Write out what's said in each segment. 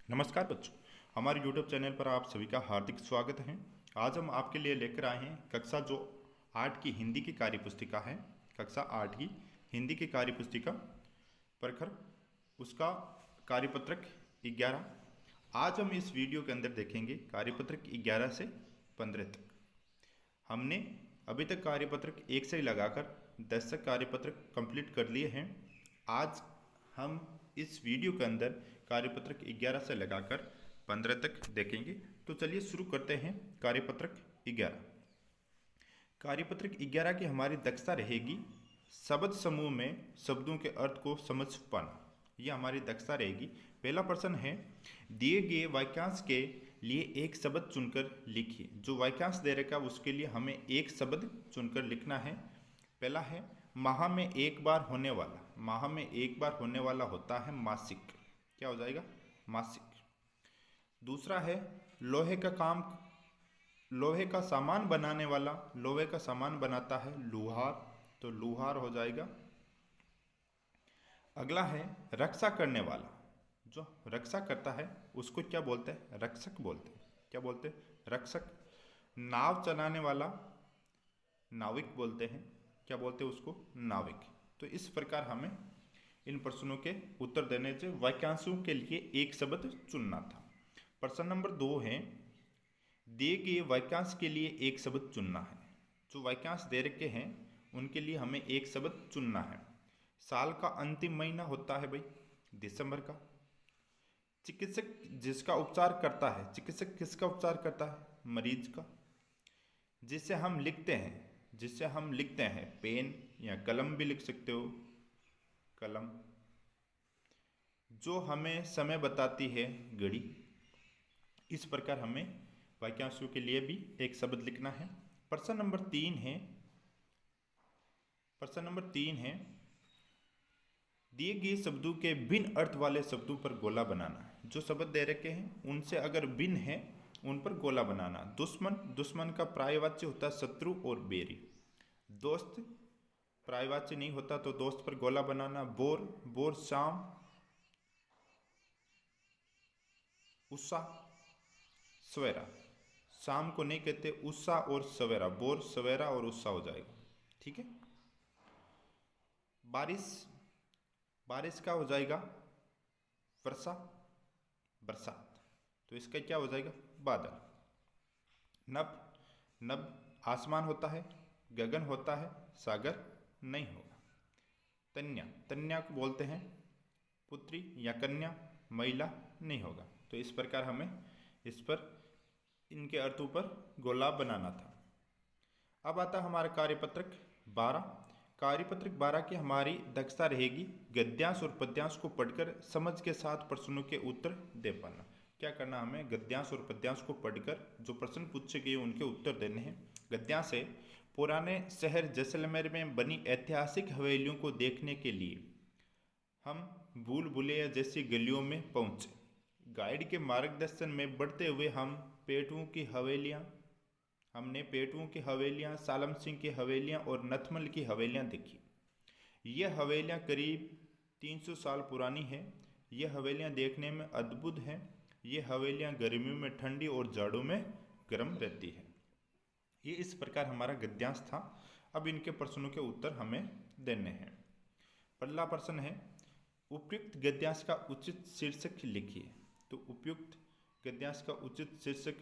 नमस्कार बच्चों, हमारे YouTube चैनल पर आप सभी का हार्दिक स्वागत है। आज हम आपके लिए लेकर आए हैं कक्षा जो 8 की हिंदी की कार्यपुस्तिका है। कक्षा 8 की हिंदी की कार्यपुस्तिका प्रखर, उसका कार्यपत्रक 11। आज हम इस वीडियो के अंदर देखेंगे कार्यपत्रक 11 से 15 तक। हमने अभी तक कार्यपत्रक 1 से लगाकर 10 तक कार्यपत्रक कंप्लीट कर लिए हैं। आज हम इस वीडियो के अंदर कार्यपत्रक 11 से लगाकर 15 तक देखेंगे। तो चलिए शुरू करते हैं कार्यपत्रक 11। कार्यपत्रक 11 की हमारी दक्षता रहेगी शब्द समूह में शब्दों के अर्थ को समझ पाना। यह हमारी दक्षता रहेगी। पहला प्रश्न है, दिए गए वाक्यांश के लिए एक शब्द चुनकर लिखिए। जो वाक्यांश दे रखा है उसके लिए हमें एक शब्द चुनकर लिखना है। पहला है माह में एक बार होने वाला। माह में एक बार होने वाला होता है मासिक। क्या हो जाएगा? मासिक। दूसरा है लोहे का काम, लोहे का सामान बनाने वाला। लोहे का सामान बनाता है लुहार, तो लुहार हो जाएगा। अगला है रक्षा करने वाला। जो रक्षा करता है उसको क्या बोलते हैं? रक्षक बोलते हैं। क्या बोलते हैं? रक्षक। नाव चलाने वाला नाविक बोलते हैं। क्या बोलते हैं उसको? नाविक। तो इस प्रकार हमें इन प्रश्नों के उत्तर देने से वाक्यांशों के लिए एक शब्द चुनना था। प्रश्न नंबर 2 है, दिए गए वाक्यांश के लिए एक शब्द चुनना है। जो वाक्यांश दे रखे हैं उनके लिए हमें एक शब्द चुनना है। साल का अंतिम महीना होता है भाई दिसंबर का। चिकित्सक जिसका उपचार करता है, चिकित्सक किसका उपचार करता है? मरीज का। जिससे हम लिखते हैं, जिससे हम लिखते हैं पेन या कलम भी लिख सकते हो, कलम। जो हमें समय बताती है घड़ी। इस प्रकार हमें वाक्यांशों के लिए भी एक शब्द लिखना है। प्रश्न नंबर 3 है, प्रश्न नंबर 3 है, दिए गए शब्दों के भिन्न अर्थ वाले शब्दों पर गोला बनाना। जो शब्द दे रखे हैं उनसे अगर भिन्न है उन पर गोला बनाना। दुश्मन, दुश्मन का पर्यायवाच्य होता है शत्रु और बैरी। दोस्त पर्यायवाच्य नहीं होता तो दोस्त पर गोला बनाना। बोर, बोर शाम, उत्साह, सवेरा। शाम को नहीं कहते उत्साह और सवेरा। बोर, सवेरा और उत्साह हो जाएगा। ठीक है। बारिश, बारिश का हो जाएगा वर्षा, बरसात। तो इसका क्या हो जाएगा? बादल। नभ, नभ आसमान होता है, गगन होता है, सागर नहीं होगा। तन्या, तन्या को बोलते हैं पुत्री या कन्या, महिला नहीं होगा। तो इस प्रकार हमें इस पर इनके अर्थों पर गोला बनाना था। अब आता हमारा कार्यपत्रक 12। कार्यपत्रक 12 की हमारी दक्षता रहेगी गद्यांश और पद्यांश को पढ़कर समझ के साथ प्रश्नों के उत्तर दे पाना। क्या करना हमें? गद्यांश और पद्यांश को पढ़कर जो प्रश्न पूछे गए उनके उत्तर देने हैं। गद्यांश है, पुराने शहर जैसलमेर में बनी ऐतिहासिक हवेलियों को देखने के लिए हम भूल भुलैया जैसी गलियों में पहुंचे। गाइड के मार्गदर्शन में बढ़ते हुए हम पेटुओं की हवेलियां, हमने पेटुओं की हवेलियां, सालम सिंह की हवेलियां और नथमल की हवेलियां देखी। यह हवेलियां करीब 300 साल पुरानी हैं। यह हवेलियां देखने में अद्भुत हैं। ये हवेलियां गर्मियों में ठंडी और जाड़ों में गर्म रहती है। ये इस प्रकार हमारा गद्यांश था। अब इनके प्रश्नों के उत्तर हमें देने हैं। पहला प्रश्न है, उपयुक्त गद्यांश का उचित शीर्षक लिखिए। तो उपयुक्त गद्यांश का उचित शीर्षक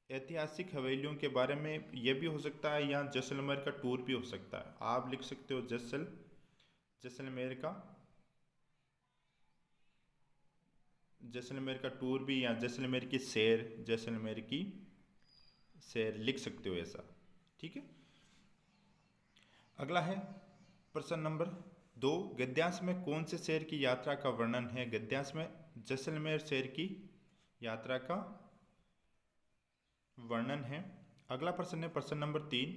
ऐतिहासिक हवेलियों के बारे में यह भी हो सकता है या जैसलमेर का टूर भी हो सकता है। आप लिख सकते हो जैसलमेर का, जैसलमेर का टूर भी, या जैसलमेर की सैर, जैसलमेर की सैर लिख सकते हो ऐसा। ठीक है। अगला है प्रश्न नंबर 2, गद्यांश में कौन से शहर की यात्रा का वर्णन है? गद्यांश में जैसलमेर शहर की यात्रा का वर्णन है। अगला प्रश्न है प्रश्न नंबर 3,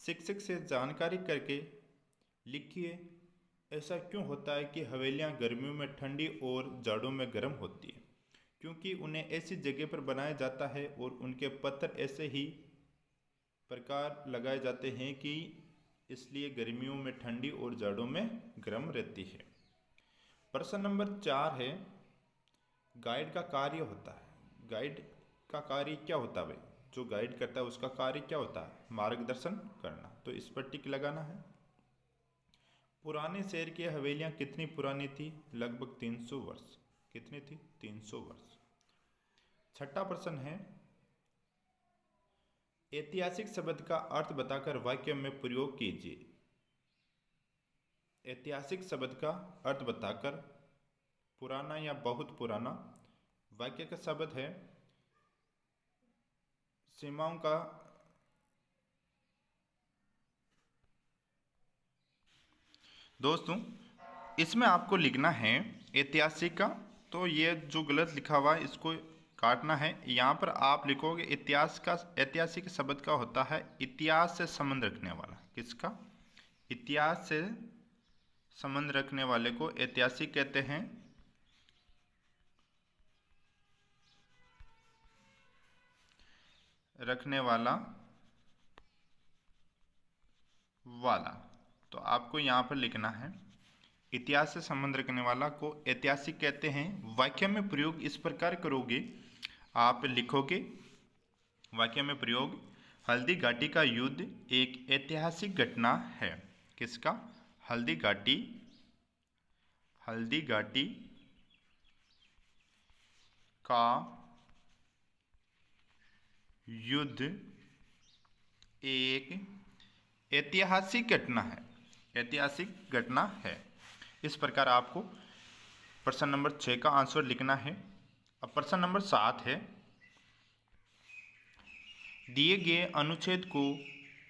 शिक्षक से जानकारी करके लिखिए ऐसा क्यों होता है कि हवेलियां गर्मियों में ठंडी और जाड़ों में गर्म होती है? क्योंकि उन्हें ऐसी जगह पर बनाया जाता है और उनके पत्थर ऐसे ही प्रकार लगाए जाते हैं कि इसलिए गर्मियों में ठंडी और जाड़ों में गर्म रहती है। प्रश्न नंबर 4 है, गाइड का कार्य होता है। गाइड का कार्य क्या होता है भाई? जो गाइड करता है उसका कार्य क्या होता है? मार्गदर्शन करना। तो इस पर टिक लगाना है। पुराने शहर की हवेलियां कितनी पुरानी थी? लगभग 300 वर्ष। कितनी थी? 300 वर्ष। छठा प्रश्न है, ऐतिहासिक शब्द का अर्थ बताकर वाक्य में प्रयोग कीजिए। ऐतिहासिक शब्द का अर्थ बताकर, पुराना या बहुत पुराना। वाक्य का शब्द है सीमाओं का दोस्तों, इसमें आपको लिखना है ऐतिहासिक का। तो ये जो गलत लिखा हुआ है इसको काटना है। यहाँ पर आप लिखोगे इतिहास का, ऐतिहासिक शब्द का होता है इतिहास से संबंध रखने वाला। किसका? इतिहास से संबंध रखने वाले को ऐतिहासिक कहते हैं। रखने वाला वाला। तो आपको यहाँ पर लिखना है इतिहास से संबंध रखने वाला को ऐतिहासिक कहते हैं। वाक्य में प्रयोग इस प्रकार करोगे, आप लिखोगे वाक्य में प्रयोग, हल्दी घाटी का युद्ध एक ऐतिहासिक घटना है। किसका? हल्दी घाटी का युद्ध एक ऐतिहासिक घटना है। ऐतिहासिक घटना है। इस प्रकार आपको प्रश्न नंबर 6 का आंसर लिखना है। अब प्रश्न नंबर 7 है, दिए गए अनुच्छेद को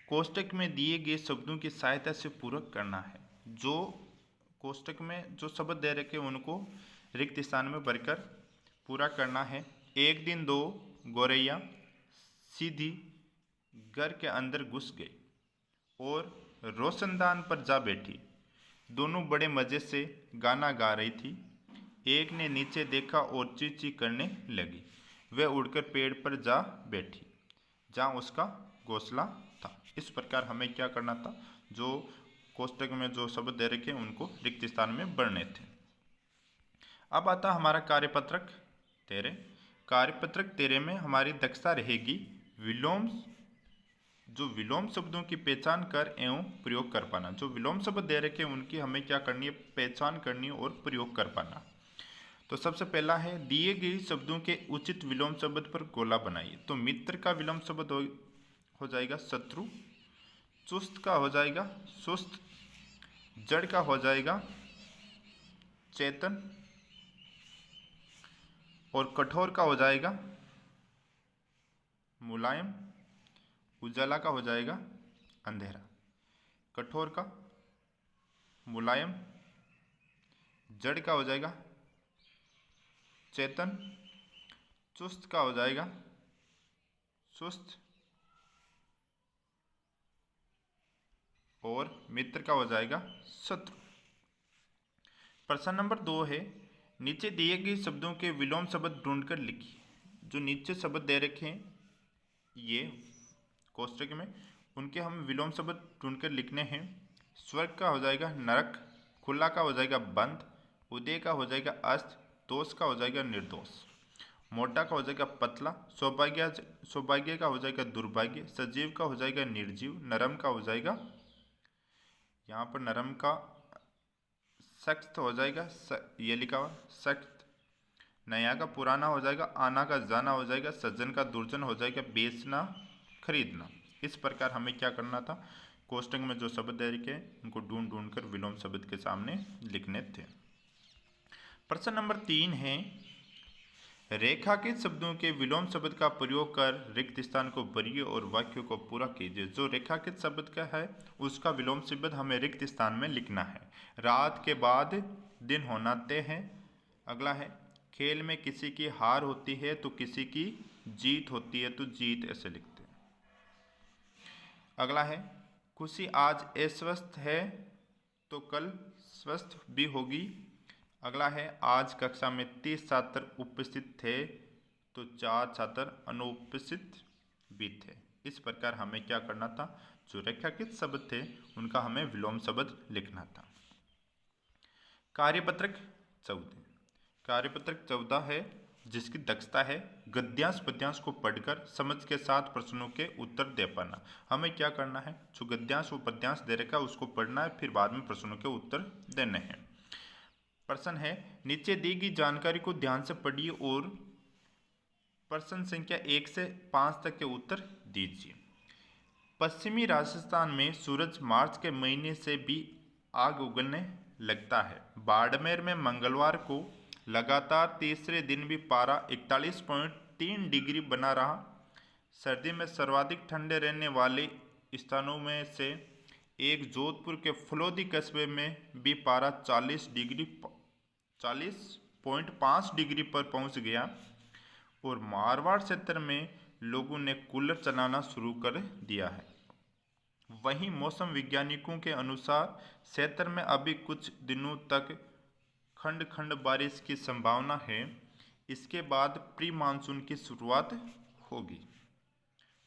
कोष्टक में दिए गए शब्दों की सहायता से पूरक करना है। जो कोष्टक में जो शब्द दे रखे उनको रिक्त स्थान में भरकर पूरा करना है। एक दिन दो गौरैया सीधी घर के अंदर घुस गई और रोशनदान पर जा बैठी। दोनों बड़े मज़े से गाना गा रही थी। एक ने नीचे देखा और ची ची करने लगी। वह उड़कर पेड़ पर जा बैठी जहाँ उसका घोंसला था। इस प्रकार हमें क्या करना था? जो कोष्टक में जो शब्द दे रखे उनको रिक्त स्थान में भरने थे। अब आता हमारा कार्यपत्रक 13। कार्यपत्रक 13 में हमारी दक्षता रहेगी विलोम, जो विलोम शब्दों की पहचान कर एवं प्रयोग कर पाना। जो विलोम शब्द दे रखे उनकी हमें क्या करनी है? पहचान करनी और प्रयोग कर पाना। तो सबसे पहला है, दिए गए शब्दों के उचित विलोम शब्द पर गोला बनाइए। तो मित्र का विलोम शब्द हो जाएगा शत्रु। चुस्त का हो जाएगा सुस्त। जड़ का हो जाएगा चेतन। और कठोर का हो जाएगा मुलायम। उजाला का हो जाएगा अंधेरा। कठोर का मुलायम। जड़ का हो जाएगा चेतन। चुस्त का हो जाएगा सुस्त। और मित्र का हो जाएगा शत्रु। प्रश्न नंबर 2 है, नीचे दिए गए शब्दों के विलोम शब्द ढूंढकर लिखिए। जो नीचे शब्द दे रखे हैं ये कोष्टक में, उनके हम विलोम शब्द ढूंढकर लिखने हैं। स्वर्ग का हो जाएगा नरक। खुला का हो जाएगा बंद। उदय का हो जाएगा अस्त। दोष का हो जाएगा निर्दोष। मोटा का हो जाएगा पतला। सौभाग्य का हो जाएगा दुर्भाग्य। सजीव का हो जाएगा निर्जीव। नरम का हो जाएगा, यहाँ पर नरम का सख्त हो जाएगा, ये लिखा हुआ सख्त। नया का पुराना हो जाएगा। आना का जाना हो जाएगा। सज्जन का दुर्जन हो जाएगा बेचना खरीदना। इस प्रकार हमें क्या करना था? कोष्टक में जो शब्द दे रखे उनको ढूंढ ढूंढ कर विलोम शब्द के सामने लिखने थे। प्रश्न नंबर 3 है, रेखांकित शब्दों के विलोम शब्द का प्रयोग कर रिक्त स्थान को भरिए और वाक्यों को पूरा कीजिए। जो रेखांकित शब्द का है उसका विलोम शब्द हमें रिक्त स्थान में लिखना है। रात के बाद दिन होना तय है। अगला है, खेल में किसी की हार होती है तो किसी की जीत होती है, तो जीत ऐसे लिखते हैं। अगला है, खुशी आज अस्वस्थ है तो कल स्वस्थ भी होगी। अगला है, आज कक्षा में 30 छात्र उपस्थित थे तो 4 छात्र अनुपस्थित भी थे। इस प्रकार हमें क्या करना था? जो रेखांकित शब्द थे उनका हमें विलोम शब्द लिखना था। कार्यपत्रक 14, कार्यपत्रक 14 है जिसकी दक्षता है गद्यांश पद्यांश को पढ़कर समझ के साथ प्रश्नों के उत्तर दे पाना। हमें क्या करना है, जो गद्यांश व पद्यांश दे रखा है उसको पढ़ना है, फिर बाद में प्रश्नों के उत्तर देने हैं। प्रश्न है, नीचे दी गई जानकारी को ध्यान से पढ़िए और प्रश्न संख्या 1 से 5 तक के उत्तर दीजिए। पश्चिमी राजस्थान में सूरज मार्च के महीने से भी आग उगलने लगता है। बाड़मेर में मंगलवार को लगातार तीसरे दिन भी पारा 41.3 डिग्री बना रहा। सर्दी में सर्वाधिक ठंडे रहने वाले स्थानों में से एक जोधपुर के फलोदी कस्बे में भी पारा 40.5 डिग्री पर पहुंच गया और मारवाड़ क्षेत्र में लोगों ने कूलर चलाना शुरू कर दिया है। वहीं मौसम वैज्ञानिकों के अनुसार क्षेत्र में अभी कुछ दिनों तक खंड खंड बारिश की संभावना है। इसके बाद प्री मानसून की शुरुआत होगी।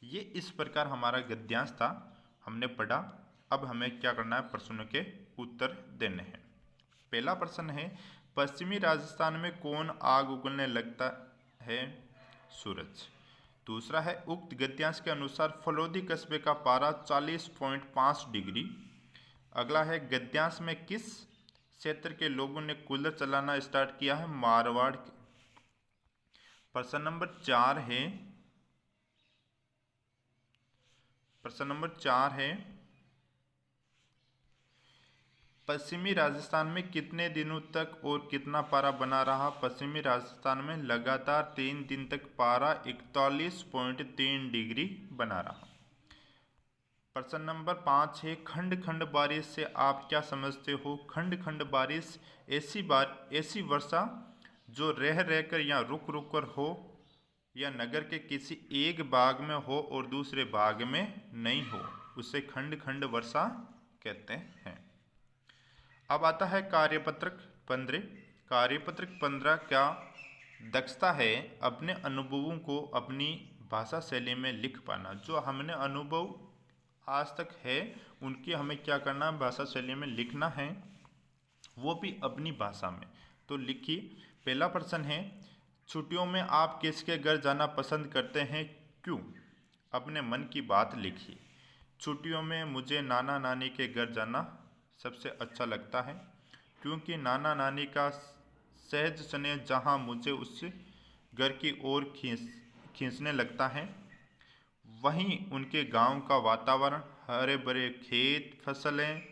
ये इस प्रकार हमारा गद्यांश था, हमने पढ़ा। अब हमें क्या करना है, प्रश्नों के उत्तर देने हैं। पहला प्रश्न है, पश्चिमी राजस्थान में कौन आग उगलने लगता है? सूरज। दूसरा है, उक्त गद्यांश के अनुसार फलोदी कस्बे का पारा 40.5 डिग्री। अगला है, गद्यांश में किस क्षेत्र के लोगों ने कूलर चलाना स्टार्ट किया है? मारवाड़ के। प्रश्न नंबर 4 है, पश्चिमी राजस्थान में कितने दिनों तक और कितना पारा बना रहा? पश्चिमी राजस्थान में लगातार 3 दिन तक पारा 41.3 डिग्री बना रहा। प्रश्न नंबर 5 है, खंड खंड बारिश से आप क्या समझते हो? खंड खंड बारिश ऐसी वर्षा जो रह रहकर या रुक रुक कर हो या नगर के किसी एक भाग में हो और दूसरे भाग में नहीं हो, उसे खंड खंड वर्षा कहते हैं। अब आता है कार्यपत्रक 15। कार्यपत्रक 15 क्या दक्षता है अपने अनुभवों को अपनी भाषा शैली में लिख पाना। जो हमने अनुभव आज तक है उनकी हमें क्या करना है, भाषा शैली में लिखना है, वो भी अपनी भाषा में। तो लिखिए। पहला प्रश्न है, छुट्टियों में आप किसके घर जाना पसंद करते हैं, क्यों? अपने मन की बात लिखिए। छुट्टियों में मुझे नाना नानी के घर जाना सबसे अच्छा लगता है, क्योंकि नाना नानी का सहज स्नेह जहाँ मुझे उससे घर की ओर खींचने लगता है। वहीं उनके गांव का वातावरण, हरे भरे खेत, फसलें,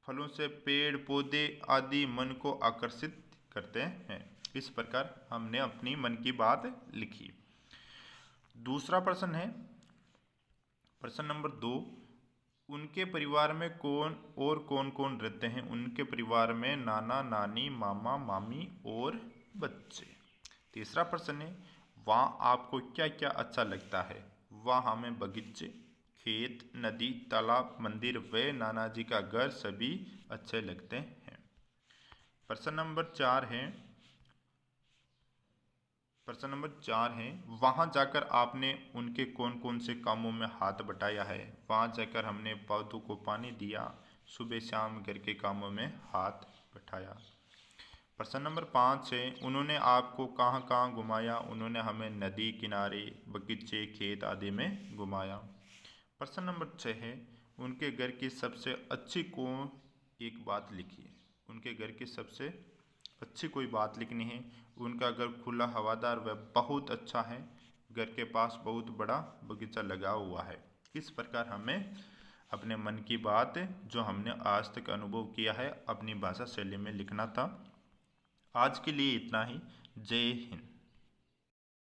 फलों से पेड़ पौधे आदि मन को आकर्षित करते हैं। इस प्रकार हमने अपनी मन की बात लिखी। दूसरा प्रश्न है, प्रश्न नंबर 2, उनके परिवार में कौन कौन रहते हैं? उनके परिवार में नाना नानी, मामा मामी और बच्चे। तीसरा प्रश्न है, वहाँ आपको क्या क्या अच्छा लगता है? वहाँ हमें बगीचे, खेत, नदी, तालाब, मंदिर व नाना जी का घर सभी अच्छे लगते हैं। प्रश्न नंबर 4 है, वहाँ जाकर आपने उनके कौन कौन से कामों में हाथ बटाया है? वहाँ जाकर हमने पौधों को पानी दिया, सुबह शाम घर के कामों में हाथ बटाया। प्रश्न नंबर 5 है, उन्होंने आपको कहाँ कहाँ घुमाया? उन्होंने हमें नदी किनारे, बगीचे, खेत आदि में घुमाया। प्रश्न नंबर 6 है, उनके घर की सबसे अच्छी एक बात लिखिए। उनके घर की सबसे अच्छी कोई बात लिखनी है। उनका घर खुला, हवादार व बहुत अच्छा है। घर के पास बहुत बड़ा बगीचा लगा हुआ है। इस प्रकार हमें अपने मन की बात जो हमने आज तक अनुभव किया है अपनी भाषा शैली में लिखना था। आज के लिए इतना ही। जय हिंद।